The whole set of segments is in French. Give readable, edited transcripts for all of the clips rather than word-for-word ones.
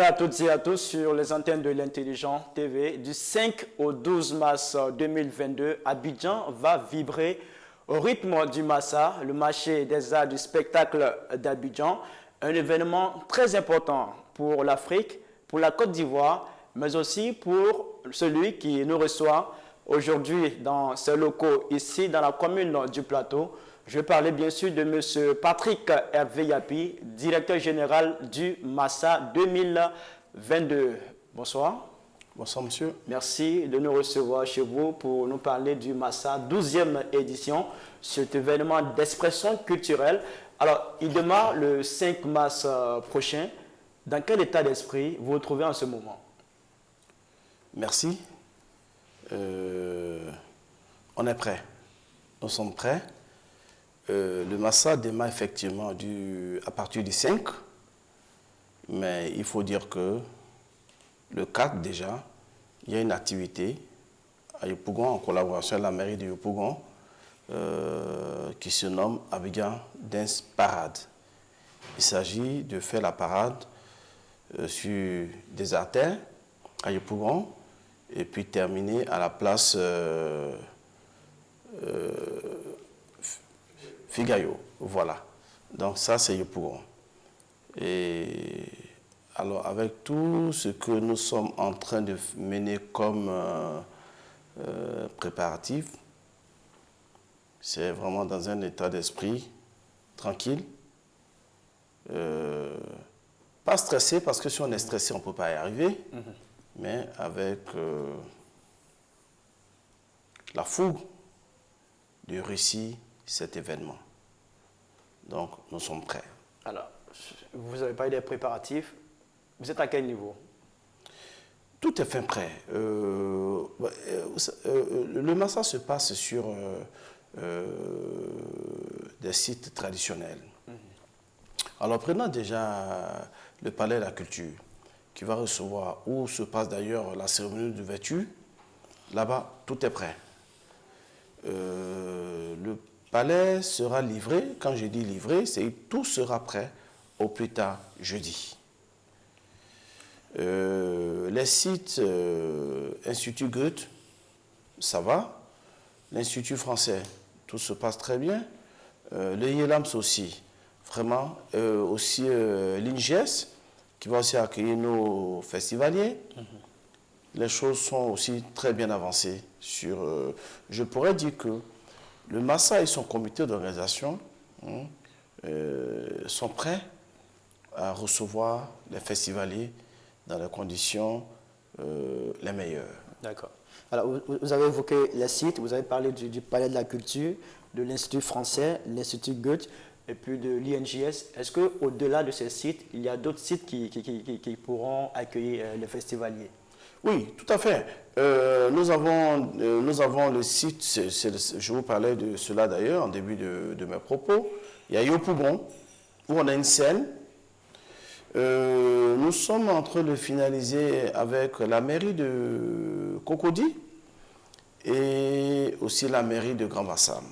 à toutes et à tous sur les antennes de l'Intelligent TV. Du 5 au 12 mars 2022, Abidjan va vibrer au rythme du Massa, le marché des arts du spectacle d'Abidjan. Un événement très important pour l'Afrique, pour la Côte d'Ivoire, mais aussi pour celui qui nous reçoit aujourd'hui dans ses locaux ici dans la commune du Plateau. Je parlais bien sûr de M. Patrick Hervé Yapi, directeur général du Massa 2022. Bonsoir. Bonsoir, monsieur. Merci de nous recevoir chez vous pour nous parler du Massa 12e édition, cet événement d'expression culturelle. Alors, il démarre le 5 mars prochain. Dans quel état d'esprit vous vous trouvez en ce moment? Merci. On est prêts. Nous sommes prêts. Le Massa démarre effectivement à partir du 5, mais il faut dire que le 4 déjà, il y a une activité à Yopougon en collaboration avec la mairie de Yopougon qui se nomme Abidjan Dance Parade. Il s'agit de faire la parade sur des artères à Yopougon et puis terminer à la place Figayo, voilà. Donc ça, c'est Yopougon. Et alors, avec tout ce que nous sommes en train de mener comme préparatif, c'est vraiment dans un état d'esprit tranquille. Pas stressé, parce que si on est stressé, on ne peut pas y arriver, mais avec la fougue de réussir cet événement. Donc, nous sommes prêts. Alors, vous avez parlé des préparatifs. Vous êtes à quel niveau? Tout est fin prêt. Le Massa se passe sur des sites traditionnels. Alors, prenons déjà le Palais de la Culture, qui va recevoir, où se passe d'ailleurs la cérémonie d'ouverture. Là-bas, tout est prêt. Le palais sera livré. Quand je dis livré, c'est que tout sera prêt au plus tard jeudi. Les sites Institut Goethe, ça va. L'Institut français, tout se passe très bien. Le Yelams aussi, vraiment. Aussi l'INGES, qui va aussi accueillir nos festivaliers. Les choses sont aussi très bien avancées. Je pourrais dire que le Massa et son comité d'organisation sont prêts à recevoir les festivaliers dans les conditions les meilleures. D'accord. Alors, vous avez évoqué les sites, vous avez parlé du Palais de la Culture, de l'Institut français, l'Institut Goethe et puis de l'INJS. Est-ce qu'au-delà de ces sites, il y a d'autres sites qui pourront accueillir les festivaliers? Oui, tout à fait. Nous avons le site, je vous parlais de cela d'ailleurs en début de mes propos. Il y a Yopougon, où on a une scène. Nous sommes en train de finaliser avec la mairie de Cocody et aussi la mairie de Grand Bassam.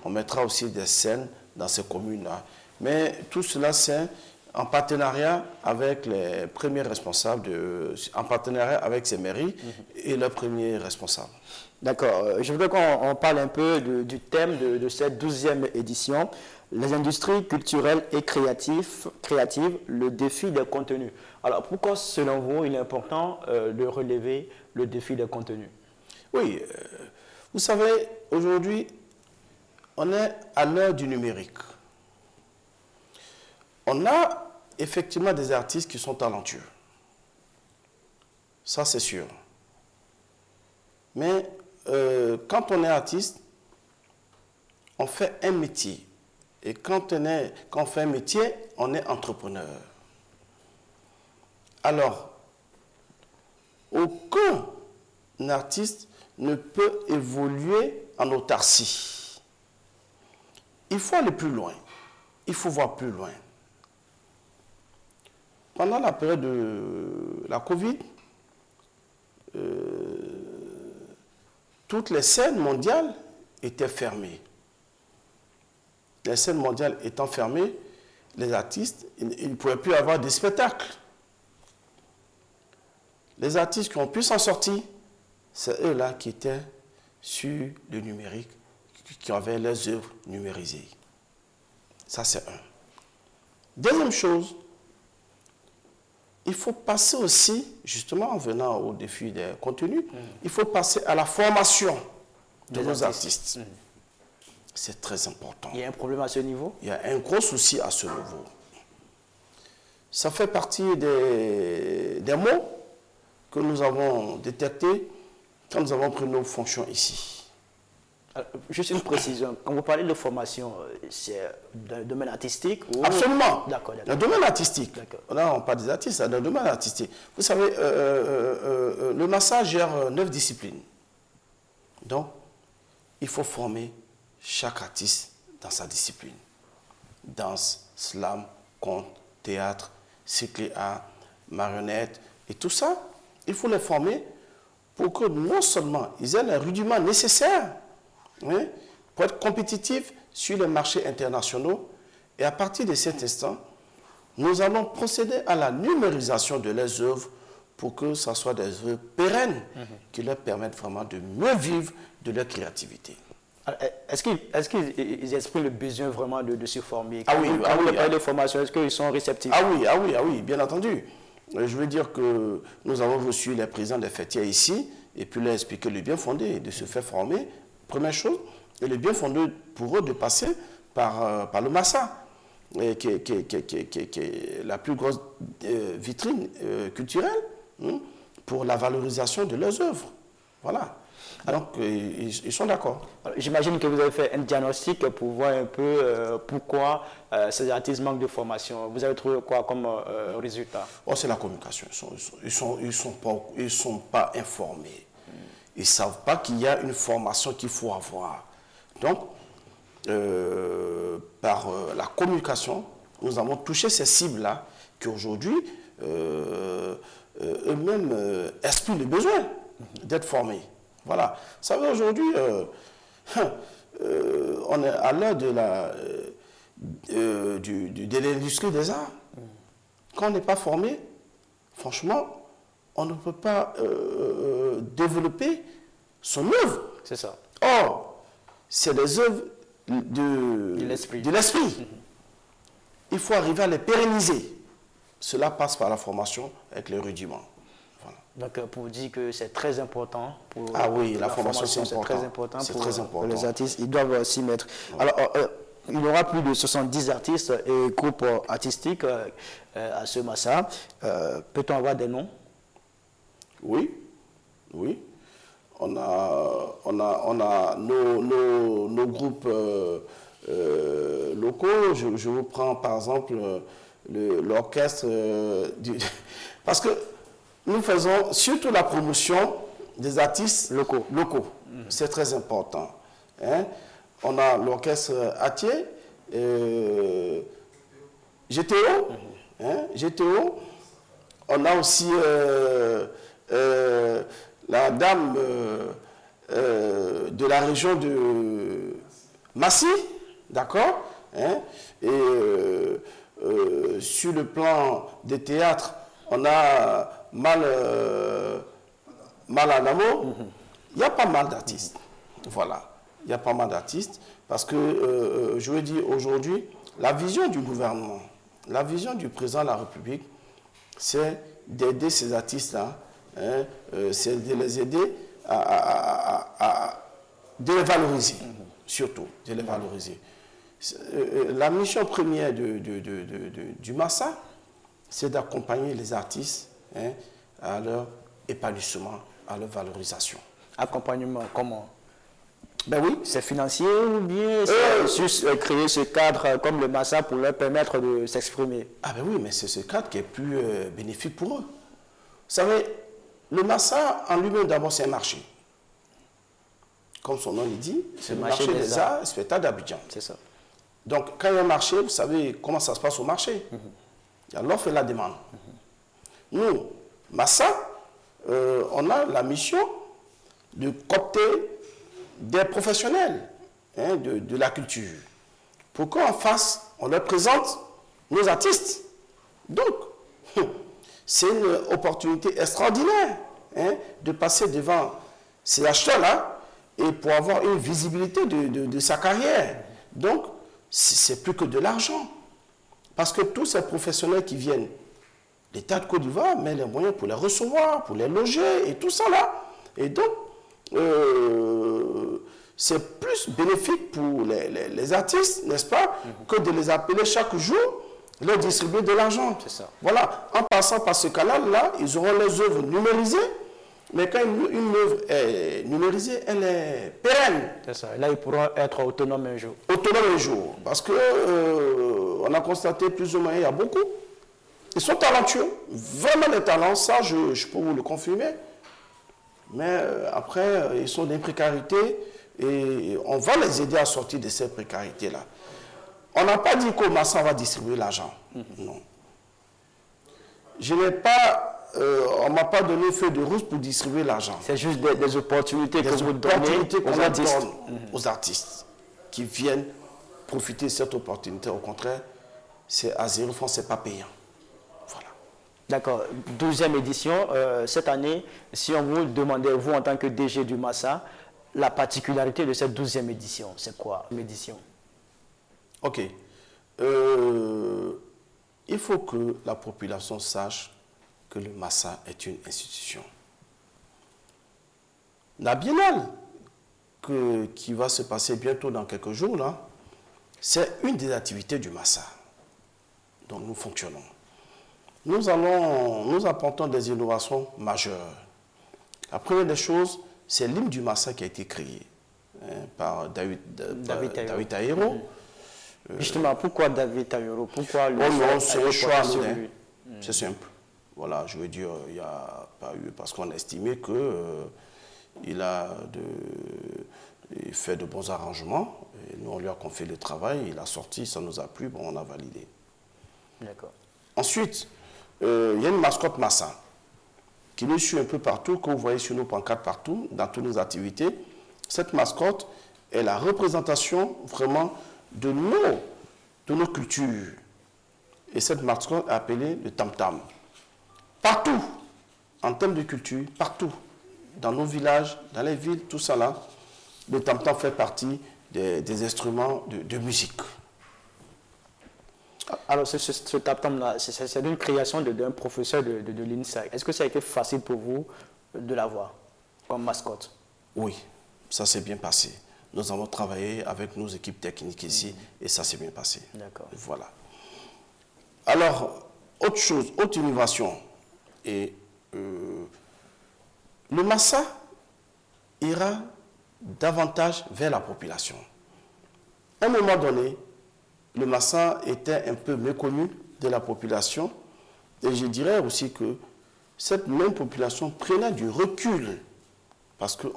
On mettra aussi des scènes dans ces communes-là. Mais tout cela, c'est en partenariat avec les premiers responsables, en partenariat avec ces mairies et leurs premiers responsables. D'accord. Je voudrais qu'on parle un peu du thème de cette 12e édition, les industries culturelles et créatives, le défi des contenus. Alors, pourquoi, selon vous, il est important de relever le défi des contenus? Oui, vous savez, aujourd'hui, on est à l'heure du numérique. On a effectivement des artistes qui sont talentueux. Ça, c'est sûr. Mais quand on est artiste, on fait un métier. Et quand on fait un métier, on est entrepreneur. Alors, aucun artiste ne peut évoluer en autarcie. Il faut aller plus loin. Il faut voir plus loin. Pendant la période de la Covid, toutes les scènes mondiales étaient fermées. Les scènes mondiales étant fermées, les artistes, ils ne pouvaient plus avoir de spectacles. Les artistes qui ont pu s'en sortir, c'est eux-là qui étaient sur le numérique, qui avaient leurs œuvres numérisées. Ça, c'est un. Deuxième chose, il faut passer aussi, justement en venant au défi des contenus, il faut passer à la formation de nos artistes. C'est très important. Il y a un problème à ce niveau? Il y a un gros souci à ce niveau. Ça fait partie des mots que nous avons détectés quand nous avons pris nos fonctions ici. Juste une précision, quand vous parlez de formation, c'est dans le domaine artistique ou... Absolument. D'accord. Dans le domaine artistique. Là, on parle des artistes, dans le domaine artistique. Vous savez, le Massa gère 9 disciplines. Donc, il faut former chaque artiste dans sa discipline. Danse, slam, conte, théâtre, cycle art, marionnette et tout ça, il faut les former pour que non seulement ils aient les rudiments nécessaires, oui, pour être compétitifs sur les marchés internationaux. Et à partir de cet instant, nous allons procéder à la numérisation de leurs œuvres pour que ce soit des œuvres pérennes qui leur permettent vraiment de mieux vivre de leur créativité. Est-ce qu'ils expriment le besoin vraiment de se former? Quand vous parlez de formation, est-ce qu'ils sont réceptifs? Ah oui, bien entendu. Je veux dire que nous avons reçu les présidents des fêtiers ici et puis leur expliquer le bien fondé de se faire former. Première chose, et le bien fondé pour eux de passer par le Massa, qui est la plus grosse vitrine culturelle pour la valorisation de leurs œuvres. Voilà. Donc, ils sont d'accord. J'imagine que vous avez fait un diagnostic pour voir un peu pourquoi ces artistes manquent de formation. Vous avez trouvé quoi comme résultat? C'est la communication. Ils sont pas informés. Ils ne savent pas qu'il y a une formation qu'il faut avoir. Donc, par la communication, nous avons touché ces cibles-là qui aujourd'hui, eux-mêmes, expriment le besoin d'être formés. Voilà. Vous savez, aujourd'hui, on est à l'heure de l'industrie des arts. Quand on n'est pas formé, franchement, on ne peut pas développer son œuvre. C'est ça. Or, c'est des œuvres de l'esprit. Il faut arriver à les pérenniser. Cela passe par la formation avec les rudiments. Voilà. Donc, pour dire que c'est très important pour la formation, c'est très important pour les artistes. Ils doivent s'y mettre. Ouais. Alors, il y aura plus de 70 artistes et groupes artistiques à ce Massa. Peut-on avoir des noms? Oui. On a nos groupes locaux. Je vous prends par exemple l'orchestre parce que nous faisons surtout la promotion des artistes locaux. C'est très important. Hein? On a l'orchestre Atier, GTO. GTO. On a aussi la dame de la région de Massy, d'accord, hein? Et sur le plan des théâtres, on a Malanamo. Il y a pas mal d'artistes. Voilà. Il y a pas mal d'artistes parce que, je veux dire, aujourd'hui, la vision du gouvernement, la vision du président de la République, c'est d'aider ces artistes-là, hein, c'est de les aider de les valoriser, surtout, de les valoriser. La mission première du Massa, c'est d'accompagner les artistes, hein, à leur épanouissement, à leur valorisation. Accompagnement, comment? Ben oui. C'est financier ou bien c'est juste créer ce cadre comme le Massa pour leur permettre de s'exprimer? Ah ben oui, mais c'est ce cadre qui est plus bénéfique pour eux. Vous savez, le Massa en lui-même d'abord c'est un marché. Comme son nom le dit, c'est le marché des arts et spectacles d'Abidjan. C'est ça. Donc quand il y a un marché, vous savez comment ça se passe au marché. Il y a l'offre et la demande. Nous, Massa, on a la mission de coopter des professionnels, hein, de la culture. Pour qu'en face, on leur présente nos artistes. Donc, c'est une opportunité extraordinaire hein, de passer devant ces acheteurs-là et pour avoir une visibilité de sa carrière. Donc, c'est plus que de l'argent. Parce que tous ces professionnels qui viennent, l'État de Côte d'Ivoire met les moyens pour les recevoir, pour les loger et tout ça là. Et donc, c'est plus bénéfique pour les artistes, n'est-ce pas, que de les appeler chaque jour, leur distribuer de l'argent. C'est ça. Voilà, en passant par ce canal-là, ils auront les œuvres numérisées, mais quand une œuvre est numérisée, elle est pérenne. C'est ça. Là, ils pourront être autonomes un jour. Autonome un jour, parce que on a constaté plus ou moins, il y a beaucoup. Ils sont talentueux, vraiment des talents, ça je peux vous le confirmer. Mais après, ils sont dans une précarité et on va les aider à sortir de cette précarité-là. On n'a pas dit qu'au Massa, on va distribuer l'argent. Non. Je n'ai pas, on ne m'a pas donné feu de route pour distribuer l'argent. C'est juste des opportunités que vous donnez aux artistes. Aux artistes qui viennent profiter de cette opportunité. Au contraire, c'est à 0 francs, ce n'est pas payant. Voilà. D'accord. 12e édition. Cette année, si on vous demandait, vous en tant que DG du Massa, la particularité de cette 12e édition, c'est quoi l'édition? Ok. Il faut que la population sache que le Massa est une institution. La biennale qui va se passer bientôt dans quelques jours, là, c'est une des activités du Massa dont nous fonctionnons. Nous apportons des innovations majeures. La première des choses, c'est l'hymne du Massa qui a été créé par David Taïro. Justement, pourquoi David Taïro? Pourquoi le c'est un choix anodin. C'est simple. Voilà, je veux dire, il n'y a pas eu, parce qu'on a estimé qu'il il fait de bons arrangements. Et nous, on lui a confié le travail, il a sorti, ça nous a plu, bon, on a validé. D'accord. Ensuite, il y a une mascotte Massa qui nous suit un peu partout, que vous voyez sur nos pancartes partout, dans toutes nos activités. Cette mascotte est la représentation vraiment de nos cultures. Et cette mascotte est appelée le tam-tam. Partout, en termes de culture, partout, dans nos villages, dans les villes, tout ça là, le tam-tam fait partie des instruments de musique. Alors, ce tam-tam-là, c'est une création d'un professeur de l'INSA. Est-ce que ça a été facile pour vous de l'avoir comme mascotte? Oui, ça s'est bien passé. Nous avons travaillé avec nos équipes techniques ici et ça s'est bien passé. D'accord. Voilà. Alors, autre chose, autre innovation. Et le Massa ira davantage vers la population. À un moment donné, le Massa était un peu méconnu de la population et je dirais aussi que cette même population prenait du recul parce qu'il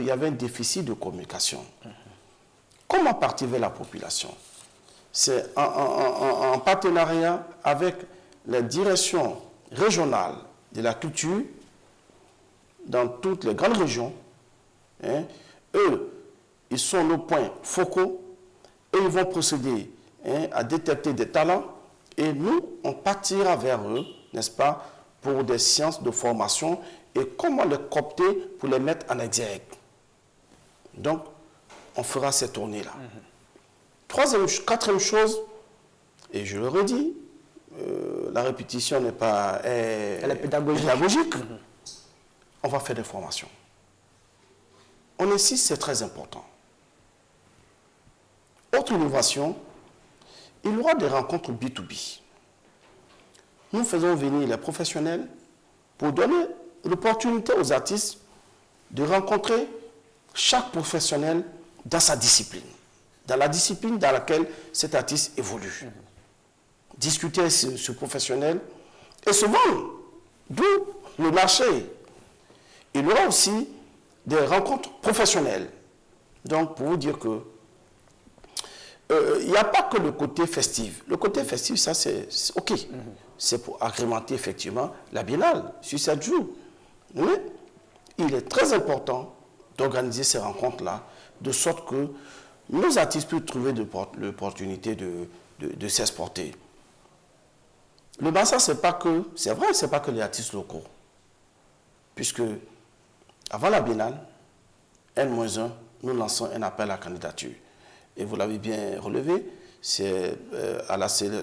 y avait un déficit de communication. Comment partir vers la population? C'est en partenariat avec les directions régionales de la culture dans toutes les grandes régions. Hein. Eux, ils sont nos points focaux et ils vont procéder à détecter des talents et nous, on partira vers eux, n'est-ce pas, pour des séances de formation et comment les coopter pour les mettre en exergue. Donc, on fera cette tournée-là. Quatrième chose, et je le redis, la répétition n'est pas Elle est pédagogique. On va faire des formations. On insiste, c'est très important. Autre innovation, il y aura des rencontres B2B. Nous faisons venir les professionnels pour donner l'opportunité aux artistes de rencontrer chaque professionnel dans sa discipline, dans la discipline dans laquelle cet artiste évolue. Discuter avec ce professionnel et se vendre, d'où le marché. Il y aura aussi des rencontres professionnelles. Donc, pour vous dire que il n'y a pas que le côté festif. Le côté festif, ça, c'est OK. C'est pour agrémenter effectivement la biennale sur 7 jours. Mais il est très important d'organiser ces rencontres-là, de sorte que nos artistes puissent trouver l'opportunité de s'exporter. Le Massa, c'est vrai, c'est pas que les artistes locaux. Puisque, avant la Biennale, N-1, nous lançons un appel à candidature. Et vous l'avez bien relevé, c'est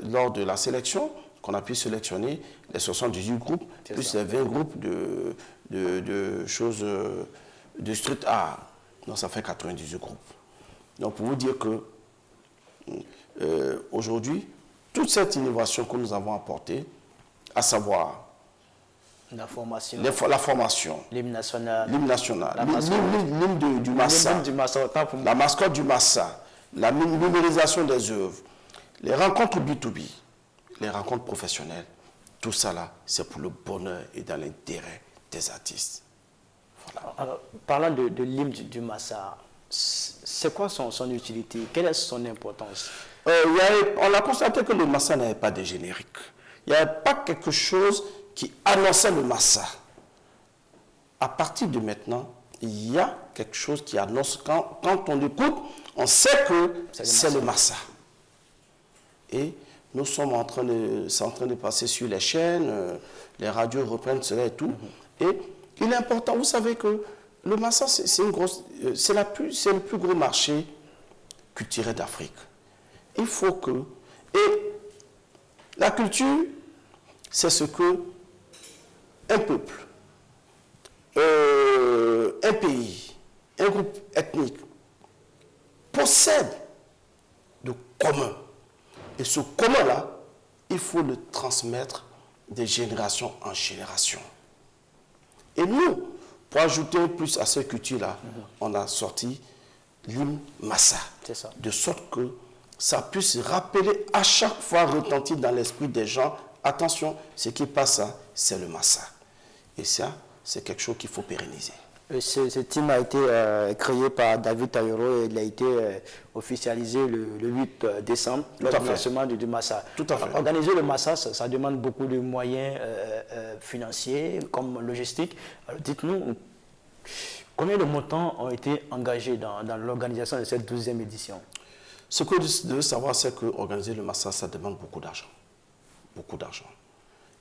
lors de la sélection qu'on a pu sélectionner les 78 groupes, plus les 20 groupes de choses de street art. Donc ça fait 98 groupes. Donc pour vous dire que aujourd'hui, toute cette innovation que nous avons apportée, à savoir la formation, l'hymne national, l'hymne du Massa, la mascotte du Massa, la numérisation des œuvres, les rencontres B2B, les rencontres professionnelles, tout ça là, c'est pour le bonheur et dans l'intérêt des artistes. Voilà. Alors, parlant de l'hymne du Massa, c'est quoi son utilité? Quelle est son importance? On a constaté que le Massa n'avait pas de générique. Il n'y avait pas quelque chose qui annonçait le Massa. À partir de maintenant, il y a quelque chose qui annonce. Quand on écoute, on sait que c'est le Massa. Et nous sommes c'est en train de passer sur les chaînes, les radios reprennent cela et tout. Et il est important, vous savez que le Massa, c'est le plus gros marché culturel d'Afrique. Il faut que... Et la culture, c'est ce que un peuple, un pays, un groupe ethnique possède de commun. Et ce commun-là, il faut le transmettre de génération en génération. Et nous, pour ajouter plus à cette culture-là, on a sorti l'hymne Massa. C'est ça. De sorte que ça puisse rappeler à chaque fois, retentir dans l'esprit des gens, attention, ce qui passe, c'est le Massa. Et ça, c'est quelque chose qu'il faut pérenniser. Ce team a été créé par David Tayoro et il a été officialisé le 8 décembre, lors du lancement du Massa. Tout à fait. Organiser le Massa, ça demande beaucoup de moyens financiers, comme logistique. Dites-nous, combien de montants ont été engagés dans l'organisation de cette 12e édition? Ce que vous devez savoir, c'est qu'organiser le Massa, ça demande beaucoup d'argent. Beaucoup d'argent.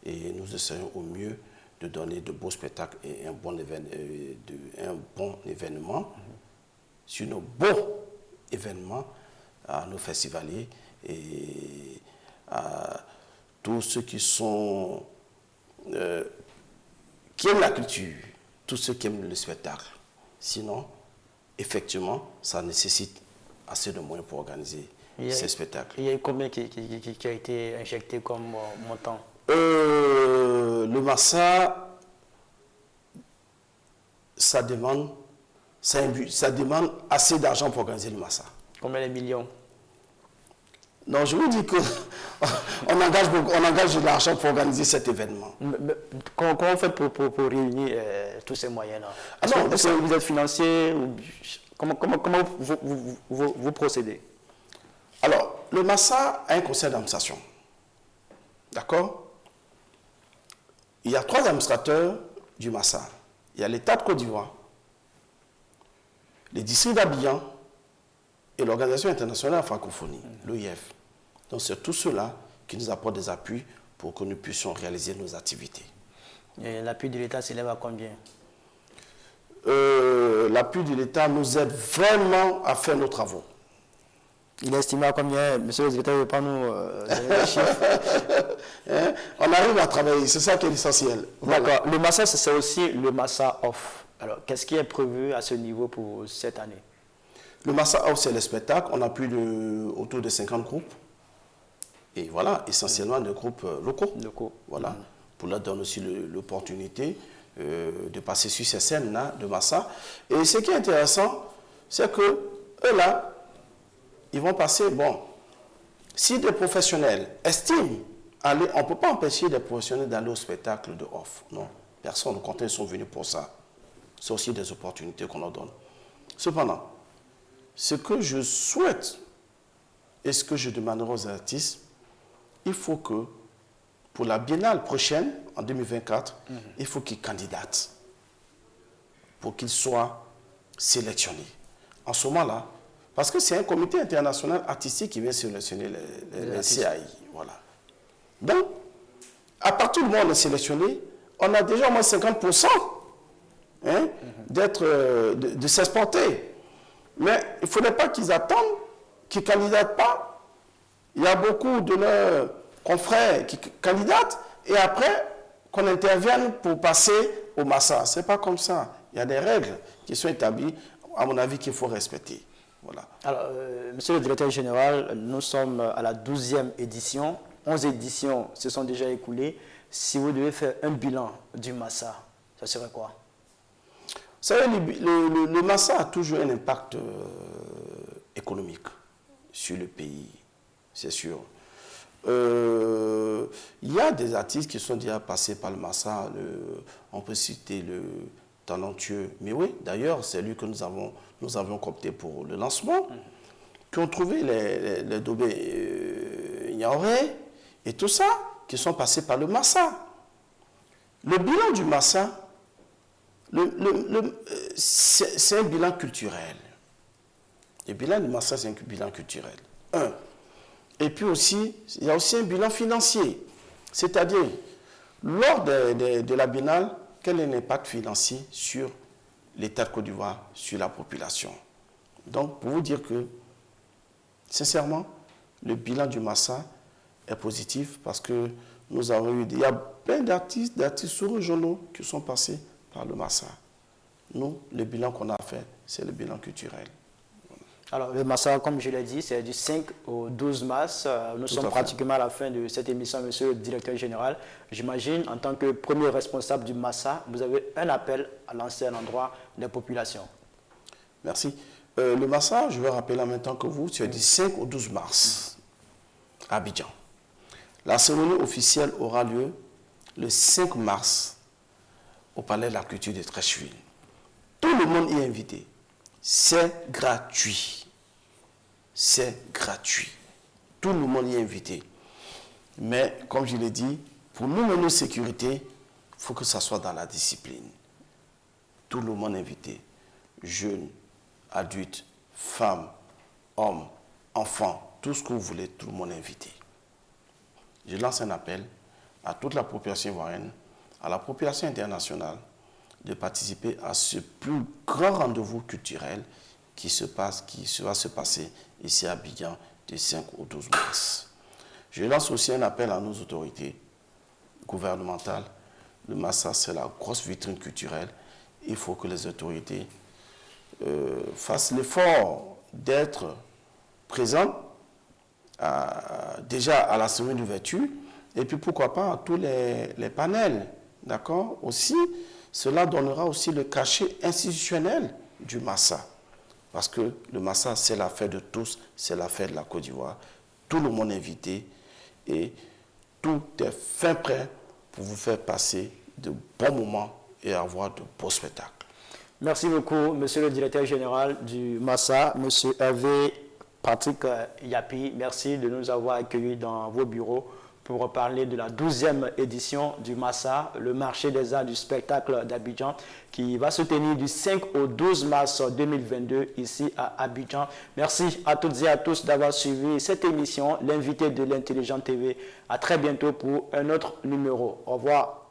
Et nous essayons au mieux de donner de beaux spectacles et un bon événement sur nos beaux événements à nos festivaliers et à tous ceux qui aiment la culture, tous ceux qui aiment le spectacle. Sinon, effectivement, ça nécessite assez de moyens pour organiser ces spectacles. Il y a eu combien qui a été injecté comme montant? Le Massa, ça demande assez d'argent pour organiser le Massa. Combien de millions? Non, je vous dis qu'on engage de l'argent pour organiser cet événement. Comment vous faites pour réunir tous ces moyens-là? Est-ce que vous êtes financier ou comment vous procédez? Alors, le Massa a un conseil d'administration. D'accord? Il y a 3 administrateurs du Massa. Il y a l'État de Côte d'Ivoire, les districts d'Abidjan et l'Organisation internationale de la francophonie, l'OIF. Donc c'est tout cela qui nous apporte des appuis pour que nous puissions réaliser nos activités. Et l'appui de l'État s'élève à combien? L'appui de l'État nous aide vraiment à faire nos travaux. Il est estimé à combien? Monsieur le directeur, ne veut pas nous donner les chiffres. On arrive à travailler, c'est ça qui est essentiel. D'accord. Le Massa, c'est aussi le Massa Off. Alors, qu'est-ce qui est prévu à ce niveau pour cette année? Le Massa Off, c'est le spectacle. On a autour de 50 groupes. Et voilà, essentiellement des groupes locaux. Voilà. Pour leur donner aussi l'opportunité de passer sur ces scènes-là de Massa. Et ce qui est intéressant, c'est que eux là, ils vont passer, bon, si des professionnels estiment aller, on ne peut pas empêcher des professionnels d'aller au spectacle de off. Non, personne, quand ils sont venus pour ça. C'est aussi des opportunités qu'on leur donne. Cependant, ce que je souhaite et ce que je demanderai aux artistes, il faut que pour la biennale prochaine, en 2024, il faut qu'ils candidatent pour qu'ils soient sélectionnés. En ce moment-là, parce que c'est un comité international artistique qui vient sélectionner les CAI. Voilà. Donc, À partir du moment où on est sélectionné, on a déjà au moins 50% hein, de s'exporter. Mais il ne faudrait pas qu'ils attendent, qu'ils ne candidatent pas. Il y a beaucoup de nos confrères qui candidatent et après qu'on intervienne pour passer au Massa. Ce n'est pas comme ça. Il y a des règles qui sont établies, à mon avis, qu'il faut respecter. Voilà. Alors, monsieur le directeur général, nous sommes à la 12e édition. 11 éditions se sont déjà écoulées. Si vous devez faire un bilan du Massa, ça serait quoi? Vous savez, le Massa a toujours un impact économique sur le pays, c'est sûr. Il y a des artistes qui sont déjà passés par le Massa. On peut citer le talentueux. Mais oui, d'ailleurs, c'est lui que nous avions coopté pour le lancement, qui ont trouvé les Dobé Niaoré et tout ça, qui sont passés par le Massa. Le bilan du Massa, c'est un bilan culturel. Le bilan du Massa, c'est un bilan culturel. Un. Et puis aussi, il y a aussi un bilan financier. C'est-à-dire, lors de la biennale, quel est l'impact financier sur l'État de Côte d'Ivoire, sur la population? Donc, pour vous dire que, sincèrement, le bilan du Massa est positif parce que nous avons eu, il y a plein d'artistes sous-régionaux qui sont passés par le Massa. Nous, le bilan qu'on a fait, c'est le bilan culturel. Alors, le Massa, comme je l'ai dit, c'est du 5 au 12 mars. Nous sommes pratiquement à la fin de cette émission, monsieur le directeur général. J'imagine, en tant que premier responsable du Massa, vous avez un appel à lancer à l'endroit des populations. Merci. Le Massa, je vais rappeler en même temps que vous, c'est du 5 au 12 mars à Abidjan. La cérémonie officielle aura lieu le 5 mars au Palais de la Culture de Treichville. Tout le monde y est invité. C'est gratuit. C'est gratuit. Tout le monde y est invité. Mais, comme je l'ai dit, pour nous mener sécurité, il faut que ça soit dans la discipline. Tout le monde est invité. Jeunes, adultes, femmes, hommes, enfants, tout ce que vous voulez, tout le monde est invité. Je lance un appel à toute la population ivoirienne, à la population internationale, de participer à ce plus grand rendez-vous culturel qui va se passer ici à Abidjan du 5 au 12 mars. Je lance aussi un appel à nos autorités gouvernementales. Le Massa, c'est la grosse vitrine culturelle. Il faut que les autorités fassent l'effort d'être présentes déjà à la semaine d'ouverture et puis pourquoi pas à tous les panels. D'accord? Aussi, cela donnera aussi le cachet institutionnel du Massa. Parce que le Massa, c'est l'affaire de tous, c'est l'affaire de la Côte d'Ivoire. Tout le monde est invité et tout est fin prêt pour vous faire passer de bons moments et avoir de beaux spectacles. Merci beaucoup, monsieur le directeur général du Massa, monsieur Hervé Patrick Yapi. Merci de nous avoir accueillis dans vos bureaux pour parler de la 12e édition du Massa, le marché des arts du spectacle d'Abidjan, qui va se tenir du 5 au 12 mars 2022 ici à Abidjan. Merci à toutes et à tous d'avoir suivi cette émission, l'invité de l'Intelligent TV. À très bientôt pour un autre numéro. Au revoir.